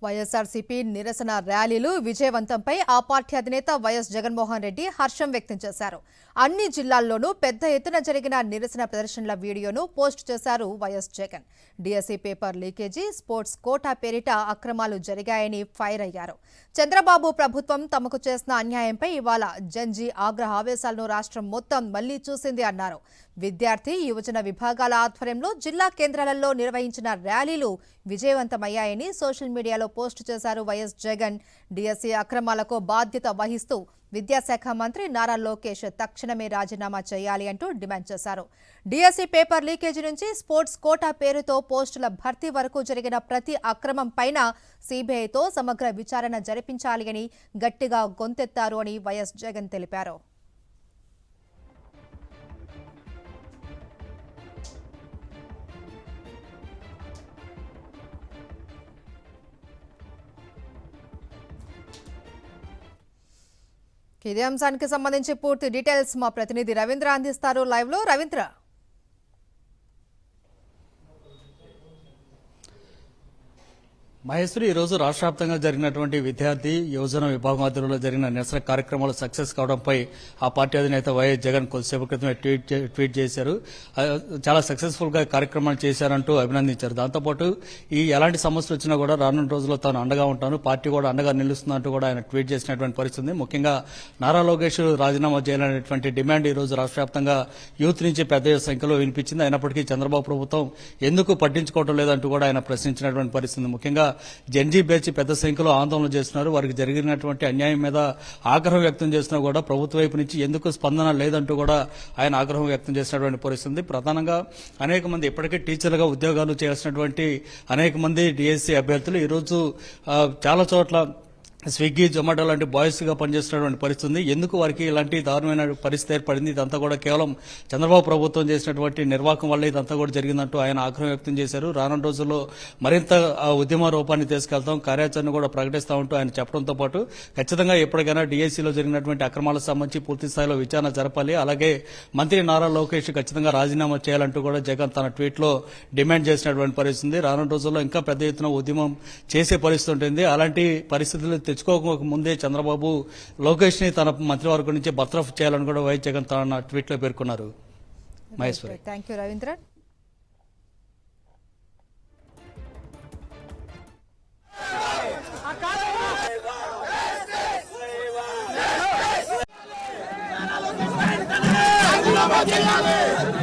వైఎస్ఆర్సీపీ నిరసన ర్యాలీలు విజయవంతంపై ఆ పార్టీ అధినేత వైఎస్ జగన్మోహన్ రెడ్డి హర్షం వ్యక్తం చేశారు. అన్ని జిల్లాల్లోనూ పెద్ద ఎత్తున జరిగిన నిరసన ప్రదర్శనల వీడియోను పోస్ట్ చేశారు YS Jagan. DSC paper leakage, sports quota పేరిట అక్రమాలు జరిగాయని ఫైర్ అయ్యారు. చంద్రబాబు ప్రభుత్వం తమకు చేసిన అన్యాయంపై ఇవాళ జంజీ ఆగ్రహ ఆవేశాలను రాష్ట్రం మొత్తం మళ్లీ చూసింది అన్నారు. విద్యార్థి, యువజన విభాగాల ఆధ్వర్యంలో జిల్లా కేంద్రాలలో నిర్వహించిన ర్యాలీలు విజయవంతమయ్యాయని సోషల్ మీడియాలో పోస్టు చేశారు వైఎస్ జగన్. డిఎస్సీ అక్రమాలకు బాధ్యత వహిస్తూ విద్యాశాఖ మంత్రి నారా లోకేష్ తక్షణమే రాజీనామా చేయాలి అంటూ డిమాండ్ చేశారు. డిఎస్సీ పేపర్ లీకేజీ నుంచి స్పోర్ట్స్ కోటా పేరుతో పోస్టుల భర్తీ వరకు జరిగిన ప్రతి అక్రమం పైన సీబీఐతో సమగ్ర విచారణ జరిపించాలి అని గట్టిగా గొంతెత్తారు అని వైఎస్ జగన్ తెలిపారు. ఇదే అంశానికి సంబంధించి పూర్తి డీటెయిల్స్ మా ప్రతినిధి రవీంద్ర అందిస్తారు లైవ్ లో. రవీంద్ర, మహేశ్వరి, ఈరోజు రాష్ట్ర వ్యాప్తంగా జరిగినటువంటి విద్యార్థి యువజన విభాగం ఆధ్వర్యంలో జరిగిన నిరసన కార్యక్రమాలు సక్సెస్ కావడంపై ఆ పార్టీ అధినేత వైఎస్ జగన్ కొద్దిసేపు క్రితమే ట్వీట్ చేశారు. చాలా సక్సెస్ఫుల్ గా కార్యక్రమాలు చేశారంటూ అభినందించారు. దాంతోపాటు ఈ ఎలాంటి సమస్యలు వచ్చినా కూడా రానున్న రోజుల్లో తాను అండగా ఉంటాను, పార్టీ కూడా అండగా నిలుస్తుందంటూ కూడా ఆయన ట్వీట్ చేసినటువంటి పరిస్థితి. ముఖ్యంగా నారా లోకేష్ రాజీనామా చేయాలనేటువంటి డిమాండ్ ఈ రోజు రాష్ట్ర వ్యాప్తంగా యూత్ నుంచి పెద్ద సంఖ్యలో వినిపించింది. అయినప్పటికీ చంద్రబాబు ప్రభుత్వం ఎందుకు పట్టించుకోవడం లేదంటూ కూడా ఆయన ప్రశ్నించినటువంటి పరిస్థితి. ముఖ్యంగా జెన్జీ బ్యాచ్ పెద్ద సంఖ్యలో ఆందోళన చేస్తున్నారు. వారికి జరిగినటువంటి అన్యాయం మీద ఆగ్రహం వ్యక్తం చేసినా కూడా ప్రభుత్వ వైపు నుంచి ఎందుకు స్పందన లేదంటూ కూడా ఆయన ఆగ్రహం వ్యక్తం చేసినటువంటి పరిస్థితి. ప్రధానంగా అనేక మంది ఇప్పటికే టీచర్లుగా ఉద్యోగాలు చేయాల్సినటువంటి అనేక మంది డిఎస్సీ అభ్యర్థులు ఈరోజు చాలా చోట్ల స్విగ్గీ, జొమాటో లాంటి బాయ్స్ గా పనిచేస్తున్నటువంటి పరిస్థితి. ఎందుకు వారికి ఇలాంటి దారుణమైన పరిస్థితి ఏర్పడింది? ఇదంతా కూడా కేవలం చంద్రబాబు ప్రభుత్వం చేసినటువంటి నిర్వాహకం వల్ల ఇదంతా కూడా జరిగిందంటూ ఆయన ఆగ్రహం వ్యక్తం చేశారు. రానున్న రోజుల్లో మరింత ఉద్యమ రూపాన్ని తీసుకెళ్తాం, కార్యాచరణ కూడా ప్రకటిస్తామంటూ ఆయన చెప్పడంతో పాటు ఖచ్చితంగా ఎప్పటికైనా డిఎస్సీలో జరిగినటువంటి అక్రమాలకు సంబంధించి పూర్తి స్థాయిలో విచారణ జరపాలి, అలాగే మంత్రి నారా లోకేష్ ఖచ్చితంగా రాజీనామా చేయాలంటూ కూడా జగన్ తన ట్వీట్ లో డిమాండ్ చేసినటువంటి పరిస్థితి. రానున్న రోజుల్లో ఇంకా పెద్ద ఎత్తున ఉద్యమం చేసే పరిస్థితి ఉంటుంది. అలాంటి పరిస్థితులు తెచ్చుకోక ముందే చంద్రబాబు లోకేష్ ని తన మంత్రివర్గం నుంచి బర్తరఫ్ చేయాలని కూడా వైఎస్ జగన్ తన ట్వీట్ లో పేర్కొన్నారు. Maheshwari, thank you Ravindra. రాజీనామా చేయాలి.